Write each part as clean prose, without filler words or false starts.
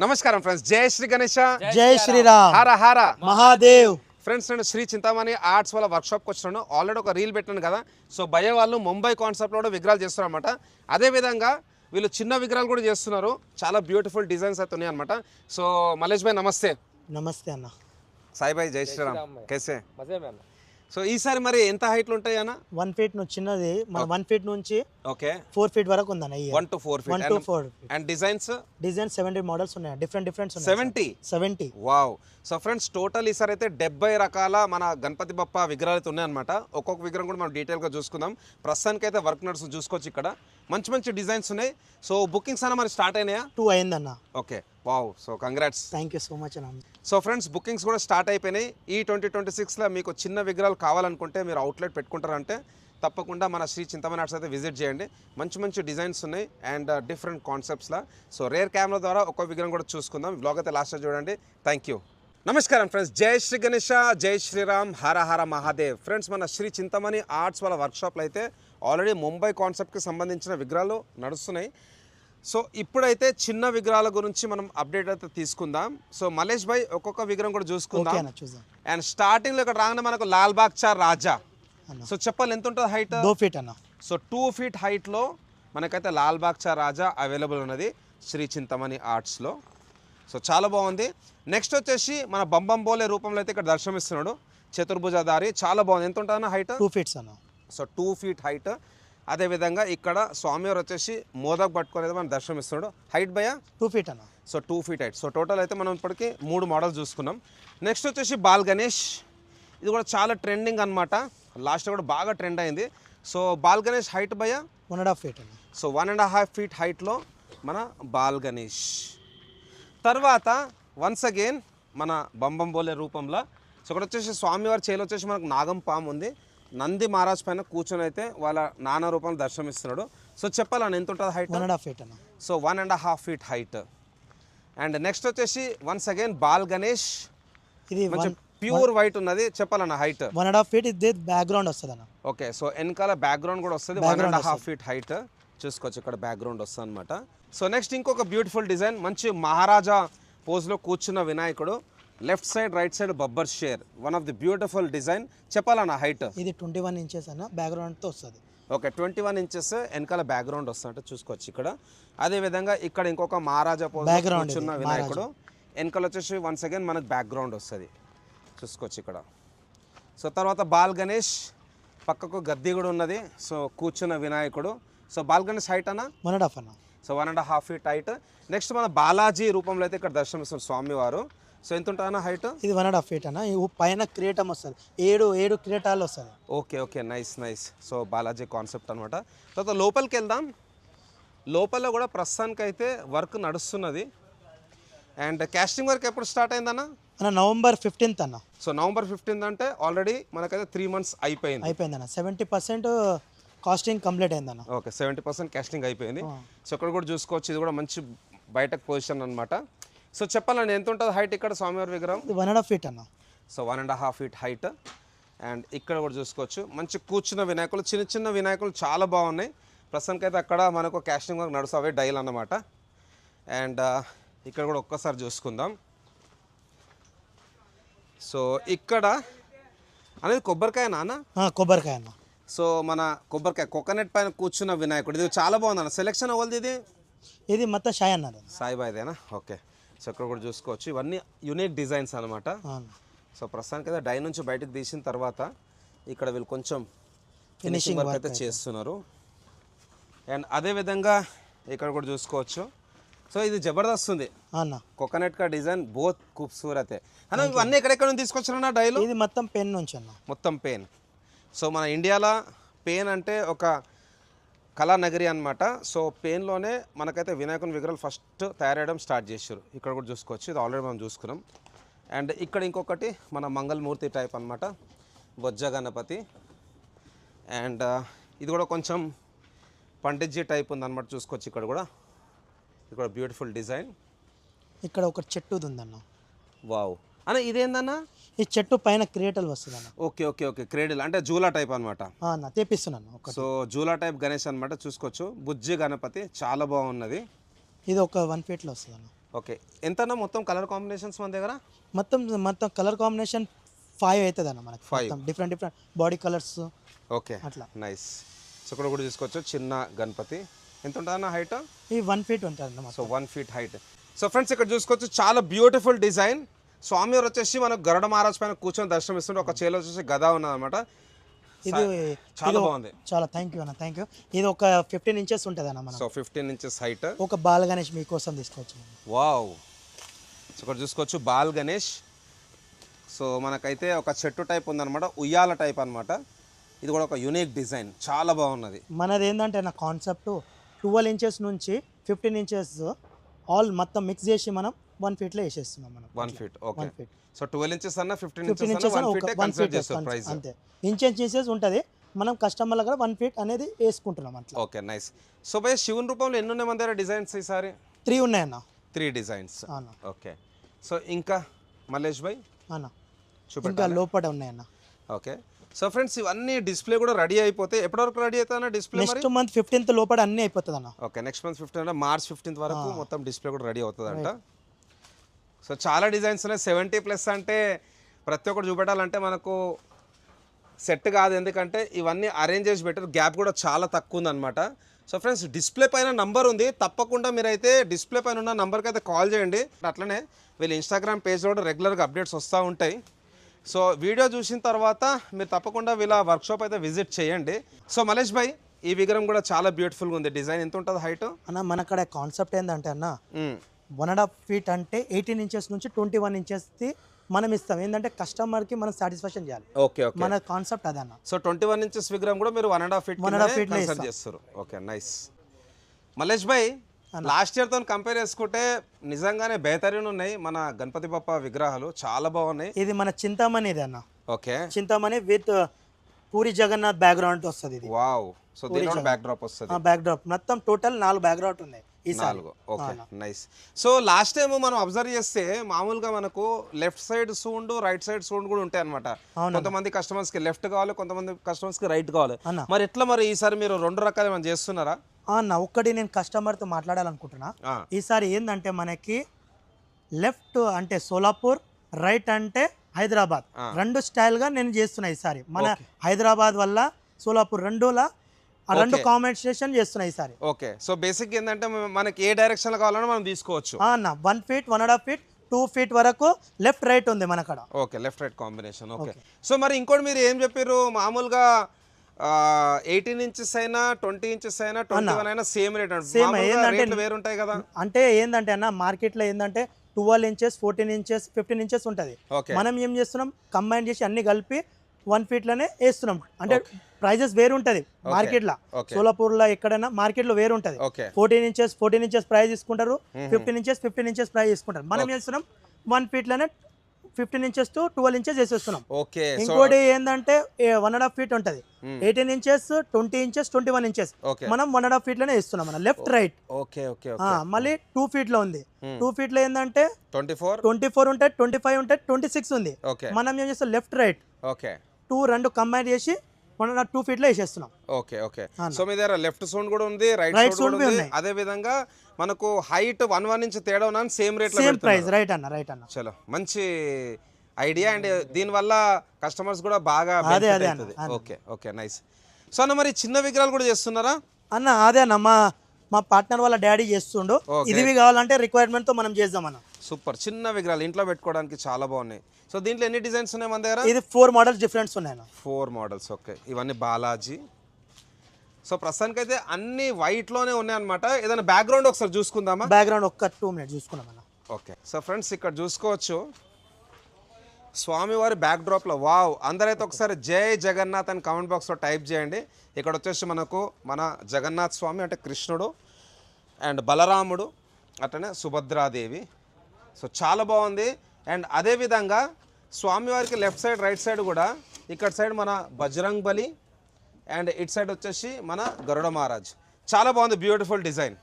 నమస్కారం ఫ్రెండ్స్, జై శ్రీ గణేష, జై శ్రీరామ్, హర హర మహాదేవ్. ఫ్రెండ్స్, నేను శ్రీ చింతామణి ఆర్ట్స్ వాళ్ళ వర్క్షాప్కి వచ్చినాను. ఆల్రెడీ ఒక రీల్ పెట్టాను కదా. సో భయ వాళ్ళు ముంబై కాన్సెప్ట్లో కూడా విగ్రహాలు చేస్తున్నారు అనమాట. అదేవిధంగా వీళ్ళు చిన్న విగ్రహాలు కూడా చేస్తున్నారు. చాలా బ్యూటిఫుల్ డిజైన్స్ అయితే ఉన్నాయి అనమాట. సో మలేష్ భాయ్ నమస్తే. నమస్తే అన్న. సాయి భాయ్, జై శ్రీరామ్, కేసే? సో ఈసారి మరి ఎంత హైట్లు ఉంటాయి అన్న? 1 ఫీట్ నుంచి చిన్నది, మన 1 ఫీట్ నుంచి ఓకే 4 ఫీట్ వరకు ఉందన్న. 1 to 4 feet. 1 to 4 and designs 70 models ఉన్నాయి. Different 70. Wow. So friends, total ఈసారి అయితే 70 రకాల మన గణపతి బప్ప విగ్రహాలు అయితే ఉన్నాయన్నమాట. ఒక్కొక్క విగ్రహం కూడా మనం డీటెయిల్గా చూసుకుందాం. ప్రస్తుతానికి అయితే వర్క్ నడుస్తుంది, చూసుకోవచ్చు. ఇక్కడ మంచి డిజైన్స్ ఉన్నాయి. సో బుకింగ్స్ అన్న మరి స్టార్ట్ అయినాయా? 2 అయిందన్న. Okay, wow. So congrats, thank you so much అన్న. సో ఫ్రెండ్స్, బుకింగ్స్ కూడా స్టార్ట్ అయిపోయినాయి. ఈ 2026లో మీకు చిన్న విగ్రహాలు కావాలనుకుంటే మీరు అవుట్లెట్ పెట్టుకుంటారంటే తప్పకుండా మన శ్రీ చింతామణి ఆర్ట్స్ అయితే విజిట్ చేయండి. మంచి డిజైన్స్ ఉన్నాయి అండ్ డిఫరెంట్ కాన్సెప్ట్స్లా. సో రేర్ కెమెరా ద్వారా ఒక్కో విగ్రహం కూడా చూసుకుందాం. బ్లాగ్ అయితే లాస్ట్ చూడండి. Thank you. నమస్కారం ఫ్రెండ్స్, జై శ్రీ గణేష, జై శ్రీరామ్, హర హర మహాదేవ్. ఫ్రెండ్స్, మన శ్రీ చింతామణి ఆర్ట్స్ వాళ్ళ వర్క్షాప్లో అయితే ఆల్రెడీ ముంబై కాన్సెప్ట్కి సంబంధించిన విగ్రహాలు నడుస్తున్నాయి. సో ఇప్పుడైతే చిన్న విగ్రహాల గురించి మనం అప్డేట్ అయితే తీసుకుందాం. సో మలేష్ భాయ్, ఒక్కొక్క విగ్రహం కూడా చూసుకుందాం. అండ్ స్టార్టింగ్లో ఇక్కడ రాగానే మనకు లాల్బాగ్ చా రాజా. సో చెప్పాలి, ఎంత ఉంటుంది హైట్? 2 ఫీట్ అన్న. సో 2 feet హైట్లో మనకైతే లాల్బాగ్ చా రాజా అవైలబుల్ ఉన్నది శ్రీ చింతామణి ఆర్ట్స్లో. సో చాలా బాగుంది. నెక్స్ట్ వచ్చేసి మన బంబంబోలే రూపంలో అయితే ఇక్కడ దర్శనమిస్తున్నాడు, చతుర్భుజధారి. చాలా బాగుంది. ఎంత ఉంటుందన్న హైట్? 2 ఫీట్స్ అన్న. So 2 feet height. అదేవిధంగా ఇక్కడ స్వామివారు వచ్చేసి మోదక్ పట్టుకునేది మనం దర్శనమిస్తున్నాడు. హైట్ భయ 2 ఫీట్ అన్న. So 2 feet height. So total అయితే మనం ఇప్పటికీ 3 మోడల్స్ చూసుకున్నాం. నెక్స్ట్ వచ్చేసి బాల్ గణేష్. ఇది కూడా చాలా ట్రెండింగ్ అనమాట. లాస్ట్ కూడా బాగా ట్రెండ్ అయింది. సో బాల్ గణేష్ హైట్ భయ 1.5 ఫీట్ అన్న. సో 1.5 feet హైట్లో మన బాల్ గణేష్. తర్వాత వన్స్ అగైన్ మన బంబంబోలే రూపంలో. సో ఇక్కడ వచ్చేసి స్వామివారి చేలో వచ్చేసి మనకు నాగం పాము ఉంది. నంది మహారాజ్ పైన కూర్చొని అయితే వాళ్ళ నానా రూపంలో దర్శనమిస్తున్నాడు. సో చెప్పాలని ఎంత ఉంటుంది హైట్? 1.5 ఫీట్ అన్న. So 1.5 feet height. And next వచ్చేసి వన్స్ అగైన్ బాల్ గణేష్. ఇది మంచి ప్యూర్ వైట్ ఉన్నది. చెప్పాలన్న హైట్ 1.5 ఫీట్. ఇది బ్యాక్గ్రౌండ్ వస్తుంది అన్న. ఓకే, సో వెనకాల బ్యాక్గ్రౌండ్ కూడా వస్తుంది. 1.5 feet హైట్. చూసుకోవచ్చు, ఇక్కడ బ్యాక్గ్రౌండ్ వస్తుంది అనమాట. సో నెక్స్ట్ ఇంకొక బ్యూటిఫుల్ డిజైన్, మంచి మహారాజా పోజ్లో కూర్చున్న వినాయకుడు. లెఫ్ట్ సైడ్ రైట్ సైడ్ బబ్బర్ షేర్. One of the beautiful design. చెప్పాలన్న హైట్? ఇది 21 ఇంచెస్ అన్న. బ్యాక్గ్రౌండ్తో వస్తుంది. ఓకే, 21 inches వెనకాల బ్యాక్గ్రౌండ్ వస్తుందంటే చూసుకోవచ్చు ఇక్కడ. అదేవిధంగా ఇక్కడ ఇంకొక మహారాజా పోజ్ కూర్చున్న వినాయకుడు. వెనకాల వచ్చేసి వన్స్ అగైన్ మనకు బ్యాక్గ్రౌండ్ వస్తుంది, చూసుకోవచ్చు ఇక్కడ. సో తర్వాత బాల్ గణేష్, పక్కకు గద్దె కూడా ఉన్నది. సో కూర్చున్న వినాయకుడు. సో బాల్ గణేష్ హైట్ అన్న 1.5 అన్న. So 1.5 feet height. నెక్స్ట్ మన బాలాజీ రూపంలో అయితే ఇక్కడ దర్శనమిస్తున్న స్వామివారు. సో ఎంత ఉంటుందన్న హైట్? ఇది 1.5 ఫీట్ అన్న. పైన క్రియేటం వస్తుంది. 7 క్రియేటాలు వస్తుంది. Okay, nice. So Balaji concept అనమాట. తర్వాత లోపలికి వెళ్దాం. లోపల కూడా ప్రస్తుతానికి అయితే వర్క్ నడుస్తున్నది. అండ్ కాస్టింగ్ వర్క్ ఎప్పుడు స్టార్ట్ అయిందన్న? అన్న నవంబర్ 15th అన్న. సో నవంబర్ 15th అంటే ఆల్రెడీ మనకైతే 3 months అయిపోయిందన్న. 70% కాస్టింగ్ కంప్లీట్ అయిందన్న. ఓకే, 70% కాస్టింగ్ అయిపోయింది. సో ఇక్కడ కూడా చూసుకోవచ్చు, ఇది కూడా మంచి బయటకు పొజిషన్ అనమాట. సో చెప్పాలండి, ఎంత ఉంటుంది హైట్ ఇక్కడ స్వామివారి విగ్రహం? 1.5 ఫీట్ అన్న. So 1.5 feet height. అండ్ ఇక్కడ కూడా చూసుకోవచ్చు, మంచి కూర్చున్న వినాయకులు, చిన్న వినాయకులు చాలా బాగున్నాయి. ప్రస్తుతానికి అయితే అక్కడ మనకు కాస్టింగ్ వర్క్ నడుస్తావే డైల్ అన్నమాట. అండ్ ఇక్కడ కూడా ఒక్కసారి చూసుకుందాం. సో ఇక్కడ అనేది కొబ్బరికాయ నాన్న? కొబ్బరికాయ అన్న. సో మన కొబ్బరికాయ కోకోనట్ పైన కూర్చున్న వినాయకుడు. ఇది చాలా బాగుంది అన్న. సెలెక్షన్ అవ్వదు ఇది? ఇది మొత్తం షాయ్ అన్నది. సాయిబాయిదేనా? ఓకే. సో ఇక్కడ కూడా చూసుకోవచ్చు, ఇవన్నీ యూనిక్ డిజైన్స్ అనమాట. సో ప్రస్తుతానికి అయితే డై నుంచి బయటకు తీసిన తర్వాత ఇక్కడ వీళ్ళు కొంచెం ఫినిషింగ్ వర్క్ అయితే చేస్తున్నారు. అండ్ అదేవిధంగా ఇక్కడ కూడా చూసుకోవచ్చు. సో ఇది జబర్దస్త్ ఉంది అన్న. కోకోనట్ కా డిజైన్ బోత్ ఖూబ్సూరత్ అన్న. ఇవన్నీ ఎక్కడెక్కడ నుంచి తీసుకొచ్చారన్న డైలు? ఇది మొత్తం పెన్ నుంచి అన్న. మొత్తం పెన్. సో మన ఇండియాలో పెన్ అంటే ఒక కళానగరి అనమాట. సో పెయిన్లోనే మనకైతే వినాయకుని విగ్రహాలు ఫస్ట్ తయారయ్యడం స్టార్ట్ చేశారు. ఇక్కడ కూడా చూసుకోవచ్చు, ఇది ఆల్రెడీ మనం చూసుకున్నాం. అండ్ ఇక్కడ ఇంకొకటి మన మంగళమూర్తి టైప్ అనమాట, బొజ్జ గణపతి. అండ్ ఇది కూడా కొంచెం పండిట్జీ టైప్ ఉందన్నమాట, చూసుకోవచ్చు. ఇక్కడ బ్యూటిఫుల్ డిజైన్. ఇక్కడ ఒక చెట్టు ఉందన్న. వావ్ అన్న, ఇదేందన్న? ఈ చెట్టు పైన క్రియేటల్ వస్తుంది అన్న. ఓకే, క్రేడిల్ అంటే జూలా టైప్ అనమాట. తెప్పిస్తున్నాను. సో జూలా టైప్ గణేష్ అనమాట, చూసుకోవచ్చు. బుజ్జి గణపతి చాలా బాగున్నది. ఇది ఒక 1 feet వస్తుంది అన్న. ఓకే, ఎంతనా మొత్తం కలర్ కాంబినేషన్స్ మన దగ్గర? మొత్తం కలర్ కాంబినేషన్ 5 అవుతుంది అన్న మనకి. 5 డిఫరెంట్ బాడీ కలర్స్. ఓకే, అట్లా నైస్. సో ఇక్కడ కూడా చూసుకోవచ్చు చిన్న గణపతి. ఎంత ఉంటుందన్న హైట్? ఈ 1 feet ఉంటుంది అన్న. So 1 feet height. So friends ఇక్కడ చూసుకోవచ్చు చాలా బ్యూటిఫుల్ డిజైన్. స్వామివారు వచ్చేసి మనకు గరుడ మహారాజ్ పైన కూర్చొని దర్శనం ఇస్తుంటే ఒక చేలో వచ్చేసి గద ఉన్నదన్నమాట. ఇది చాలా బాగుంది. చాలా థ్యాంక్ యూ అన్న, థ్యాంక్ యూ. ఇది ఒక 15 inches ఉంటుంది అన్న మనం. So 15 inches height. ఒక బాల్ గణేష్ మీకోసం తీసుకోవచ్చు. వావ్. సో ఇక్కడ చూసుకోవచ్చు బాల్ గణేష్. సో మనకైతే ఒక చెట్టు టైప్ ఉందన్నమాట, ఉయ్యాల టైప్ అన్నమాట. ఇది కూడా ఒక యూనిక్ డిజైన్, చాలా బాగున్నది. మనది ఏంటంటే నా కాన్సెప్ట్ 12 inches నుంచి 15 inches ఆల్ మొత్తం మిక్స్ చేసి మనం 1 feet లో వేసేస్తున్నాం మనం. 1 feet. Okay. 1 feet. So 12 inches అన్న 15 inches inches అన్న 1 feet ఒక 1 కన్సిడర్ feet చేస్తారు ప్రైస్. అంతే. ఇంచెస్ ఉంటుంది. మనం కస్టమర్ల దగ్గర 1 feet అనేది వేసుకుంటున్నాం అట్లా. Okay, nice. సో భయ్ శివుని రూపంలో ఎన్ని ఉన్నాయి మన దగ్గర డిజైన్స్ ఈసారి? 3 ఉన్నాయన్న. 3 డిజైన్స్. అన్న. ఓకే. సో ఇంకా మల్లేష్ భాయ్ అన్న ఇంకా చూపెట్టాలి. లోపల ఉన్నాయన్న. ఓకే. సో ఫ్రెండ్స్ ఇవన్నీ డిస్ప్లే కూడా రెడీ అయిపోతే ఎప్పటివరకు రెడీ అవుతుందన్న డిస్ప్లే? నెక్స్ట్ మంత్ 15th లోపల అన్నీ అయిపోతుంది అన్న. Okay, next month 15 March 15th వరకు మొత్తం డిస్ప్లే కూడా రెడీ అవుతుందంట. సో చాలా డిజైన్స్ ఉన్నాయి. 70+ అంటే ప్రతి ఒక్కటి చూపెట్టాలంటే మనకు సెట్ కాదు, ఎందుకంటే ఇవన్నీ అరేంజ్ చేసి పెట్టారు. గ్యాప్ కూడా చాలా తక్కువ ఉందన్నమాట. సో ఫ్రెండ్స్ డిస్ప్లే పైన నంబర్ ఉంది, తప్పకుండా మీరైతే డిస్ప్లే పైన ఉన్న నంబర్కి అయితే కాల్ చేయండి. అట్లనే వీళ్ళు ఇన్స్టాగ్రామ్ పేజ్లో కూడా రెగ్యులర్గా అప్డేట్స్ వస్తూ ఉంటాయి. సో వీడియో చూసిన తర్వాత మీరు తప్పకుండా వీళ్ళ వర్క్షాప్ అయితే విజిట్ చేయండి. సో మలేష్ భాయ్ ఈ విగ్రహం కూడా చాలా బ్యూటిఫుల్గా ఉంది. డిజైన్ ఎంత ఉంటుంది హైట్ అన్న? మన అక్కడ కాన్సెప్ట్ ఏంటంటే అన్న 1.5 feet అంటే 18 inches నుంచి 21 inches మనం ఇస్తాం. ఏంటంటే కస్టమర్కి మనం సాటిస్ఫాక్షన్ చేయాలి. Okay, okay. మన కాన్సెప్ట్ అదన్న. సో 21 inches విగ్రహం కూడా మీరు 1.5 feet 1.5 feet లో కన్సిడర్ చేస్తారు. Okay, nice. మల్లేష్ భాయ్ లాస్ట్ ఇయర్తో కంపేర్ చేసుకుంటే నిజంగానే బెహతరీన్ ఉన్నాయి మన గణపతి బప్ప విగ్రహాలు, చాలా బాగున్నాయి. ఇది మన చింతామణి ఇది అన్న. Okay, Chintamani with Puri Jagannath background వస్తుంది ఇది. వావ్. సో దీనిలో బ్యాక్ డ్రాప్ వస్తుంది. బ్యాక్ డ్రాప్ మొత్తం టోటల్ 4 బ్యాక్గ్రౌండ్ ఉన్నాయి ఈ 4. Okay, nice. So last time మనం అబ్జర్వ్ చేస్తే మామూలుగా మనకు left side sound right side sound కూడా ఉంటాయి అనమాట. కొంతమంది కస్టమర్స్ కి లెఫ్ట్ కావాలి, కొంతమంది కస్టమర్స్ కి రైట్ కావాలి. మరి ఎట్లా మరి ఈసారి మీరు 2 రకాలు ఏమైనా చేస్తున్నారా? అన్న ఒక్కటి నేను కస్టమర్తో మాట్లాడాలనుకుంటున్నా. ఈసారి ఏంటంటే మనకి లెఫ్ట్ అంటే సోలాపూర్, రైట్ అంటే హైదరాబాద్, 2 స్టైల్గా నేను చేస్తున్నా ఈసారి. మన హైదరాబాద్ వల్ల సోలాపూర్ రెండులా 2 కాంబినేషన్ చేస్తున్నా ఈసారి. ఓకే. సో బేసిక్ ఏంటంటే మనకి ఏ డైరెక్షన్ లో కావాలన్నా మనం తీసుకోవచ్చు. అన్న 1 feet 1.5 feet 2 feet వరకు లెఫ్ట్ రైట్ ఉంది మన అక్కడ. Okay, left right combination. Okay. So మరి ఇంకోటి మీరు ఏం చెప్పారు, మామూలుగా 18 inches అయినా 20 inches అయినా 21 అయినా సేమ్ రేట్ అంటే వేరు ఉంటాయి కదా? అంటే ఏంటంటే అన్న మార్కెట్లో ఏంటంటే 12 inches 14 inches 15 inches ఉంటుంది. మనం ఏం చేస్తున్నాం, కంబైన్ చేసి అన్ని కలిపి 1 feet లోనే వేస్తున్నాం. అంటే ప్రైజెస్ వేరు ఉంటుంది మార్కెట్లో. సోలాపూర్లో ఎక్కడైనా మార్కెట్లో వేరు ఉంటుంది. 14 inches ప్రైస్ తీసుకుంటారు, 15 inches ప్రైస్ తీసుకుంటారు. మనం చేస్తున్నాం 1 feet లోనే 15 inches to 12 inches వేసేస్తున్నాం. ఓకే. ఇంకోటి ఏంటంటే 1.5 feet ఉంటుంది, 18 inches 20 inches 21 inches మనం 1.5 feet లోనే వేస్తున్నాం మన లెఫ్ట్ రైట్. Okay, okay. మళ్ళీ 2 feet లో ఉంది. 2 feet లో ఏంటంటే 24 ఉంటాయి, 25 ఉంటాయి, 26 ఉంది. మనం ఏం చేస్తాం లెఫ్ట్ రైట్ ఓకే 2 కంబైన్ చేసి 2 feet లో వేసేస్తున్నాం. Okay, okay. సో మీ దగ్గర లెఫ్ట్ సౌండ్ కూడా ఉంది, రైట్ సౌండ్ కూడా ఉంది. అదే విధంగా మనకు హైట్ 1 inch తేడా ఉన్నా సేమ్ రేట్ లో సేమ్ ప్రైస్. రైట్ అన్న, రైట్ అన్న. చలో, మంచి ఐడియా. అండ్ దీని వల్ల కస్టమర్స్ కూడా బాగా అదే ఓకే, ఓకే, నైస్. సో అన్న మరి చిన్న విగ్రహాలు కూడా చేస్తున్నారా అన్న? అదే అన్న, మా పార్ట్నర్ వాళ్ళ డాడీ చేస్తుండు. ఇది కావాలంటే రిక్వైర్మెంట్ తో మనం చేద్దాం అన్న. సూపర్. చిన్న విగ్రహాలు ఇంట్లో పెట్టుకోవడానికి చాలా బాగున్నాయి. సో దీంట్లో ఎన్ని డిజైన్స్ ఉన్నాయి మన దగ్గర? ఇది 4 మోడల్స్ డిఫరెంట్స్ ఉన్నాయి. 4 మోడల్స్. ఓకే, ఇవన్నీ బాలాజీ. సో ప్రస్తుతానికి అయితే అన్ని వైట్ లోనే ఉన్నాయి అనమాట. ఏదైనా బ్యాక్గ్రౌండ్ ఒకసారి చూసుకుందామా? బ్యాక్గ్రౌండ్ ఒక్క 2 minutes చూసుకుందాం అన్న. ఓకే. సో ఫ్రెండ్స్ ఇక్కడ చూసుకోవచ్చు స్వామివారి బ్యాక్ డ్రాప్లో. వావ్. అందరైతే ఒకసారి జై జగన్నాథ్ అని కామెంట్ బాక్స్లో టైప్ చేయండి. ఇక్కడ వచ్చేసి మనకు మన జగన్నాథ్ స్వామి అంటే కృష్ణుడు అండ్ బలరాముడు, అట్లనే సుభద్రాదేవి. సో చాలా బాగుంది. అండ్ అదేవిధంగా స్వామివారికి లెఫ్ట్ సైడ్ రైట్ సైడ్ కూడా ఇక్కడ సైడ్ మన బజరంగ్ బలి అండ్ ఇటు సైడ్ వచ్చేసి మన గరుడ మహారాజ్. చాలా బాగుంది, బ్యూటిఫుల్ డిజైన్,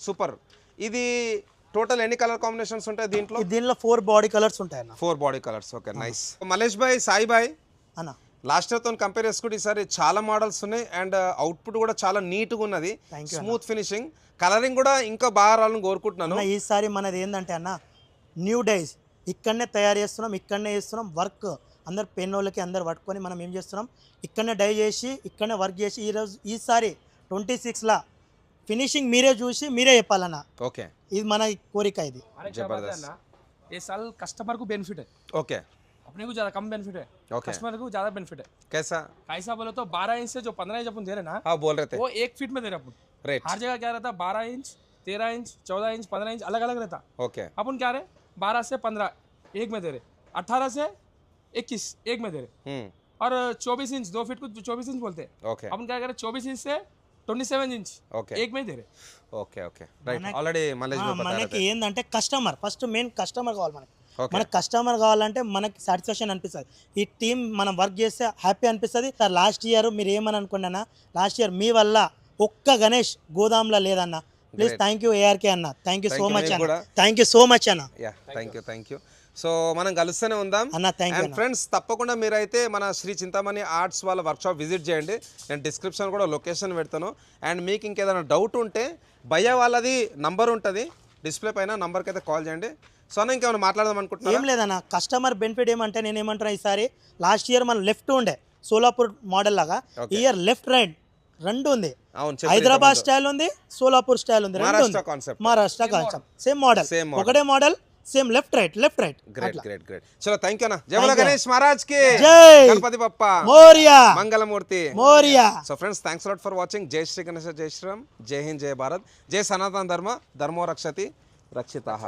సూపర్. ఇది టోటల్ ఎన్ని కలర్ కాంబినేషన్స్ ఉంటాయి దీంట్లో? 4 బాడీ కలర్స్ ఉంటాయి అన్న. 4 body colours. Okay, nice. Mallesh భాయ్, సాయి భాయ్ అన్న, లాస్ట్ ఇయర్తో కంపేర్ చేసుకుంటే ఈసారి చాలా మోడల్స్ ఉన్నాయి అండ్ అవుట్పుట్ కూడా చాలా నీట్గా ఉన్నది, Thank you smooth finishing, colouring కూడా ఇంకా బాగా రావాలని కోరుకుంటున్నాను. అన్న ఈసారి మనది ఏంటంటే అన్న న్యూ డైస్ ఇక్కడనే తయారు చేస్తున్నాం, ఇక్కడనే చేస్తున్నాం వర్క్. అందరు పెన్ వాళ్ళకి అందరు పట్టుకొని మనం ఏం చేస్తున్నాం, ఇక్కడనే డై చేసి ఇక్కడనే వర్క్ చేసి ఈసారి 26లా ఫినిషింగ్ మీరే చూసి మీరే చెప్పాలన్న. ఓకే, ఇది మన కోరిక. ఇది जबरदस्त। ये साल कस्टमर को बेनिफिट है, ओके अपने को ज़्यादा कम बेनिफिट है, ओके, कस्टमर को ज़्यादा बेनिफिट है। कैसा? कैसा बोले तो 12 इंच से जो 15 इंच अपन दे रहे ना, हाँ बोल रहे थे वो 1 फीट में दे रहे अपन। राइट, हर जगह क्या रहता, 12 इंच, 13 इंच, 14 इंच, 15 इंच अलग अलग रहता। ओके, अपन क्या रहे 12 से 15 एक में दे रहे, 18 से 21 एक में दे रहे, और 24 इंच 2 फीट को 24 इंच बोलते हैं। ओके अपन क्या करें 24 इंच से 27 इंच ओके एक में ही दे रहे। Okay okay right, already Mallesh భాయ్ బతా మనకి ఏంటంటే కస్టమర్ ఫస్ట్ మెయిన్ కస్టమర్ కావాలి మనకి. ఓకే మనకి కస్టమర్ కావాలంటే మనకి సాటిస్ఫాక్షన్ అనిపిస్తుంది. ఈ టీం మనం వర్క్ చేస్తే హ్యాపీ అనిపిస్తుంది. సార్ లాస్ట్ ఇయర్ మీరు ఏమని అనుకున్నా, లాస్ట్ ఇయర్ మీ వల్ల ఒక్క గణేష్ గోదాంలో లేదన్న. ప్లీజ్ థ్యాంక్ యూ ఏఆర్కే అన్న, థ్యాంక్ యూ సో మచ్ అన్న, థ్యాంక్ యూ సో మచ్ అన్న. Yeah thank you. సో మనం కలుస్తూనే ఉందాం అన్న. థ్యాంక్ యూ అండ్ ఫ్రెండ్స్, తప్పకుండా మీరైతే మన శ్రీ చింతామణి ఆర్ట్స్ వాళ్ళ వర్క్షాప్ విజిట్ చేయండి. నేను డిస్క్రిప్షన్ కూడా లొకేషన్ పెడతాను. అండ్ మీకు ఇంకేదైనా డౌట్ ఉంటే భయ్య వాళ్ళది నంబర్ ఉంటుంది డిస్ప్లే పైన, నంబర్కి అయితే కాల్ చేయండి. సో అన్న ఇంకేమైనా మాట్లాడదాం అనుకుంటున్నా? ఏం లేదన్న, కస్టమర్ బెనిఫిట్ ఏమంటే నేను ఏమంటున్నా, ఈసారి లాస్ట్ ఇయర్ మన లెఫ్ట్ ఉండే సోలాపూర్ మోడల్ లాగా, ఈ ఇయర్ లెఫ్ట్ రైట్ రెండు ఉంది. అవును, హైదరాబాద్ స్టైల్ ఉంది, సోలాపూర్ స్టైల్ ఉంది, Maharashtra concept, Maharashtra concept, same model, ఒకటే model, same left right. Great. చలో థ్యాంక్ యూ అన్న. జై బోలో గణేష్ మహారాజ్ కి జై, Ganpati Bappa Morya, Mangalmurti Morya. So friends, thanks lot for watching. జై శ్రీ గణేశ, జై శ్రీరామ్, జై హింద్, జై భారత్, జై సనాతన ధర్మ, ధర్మో రక్షతి రక్షితాః.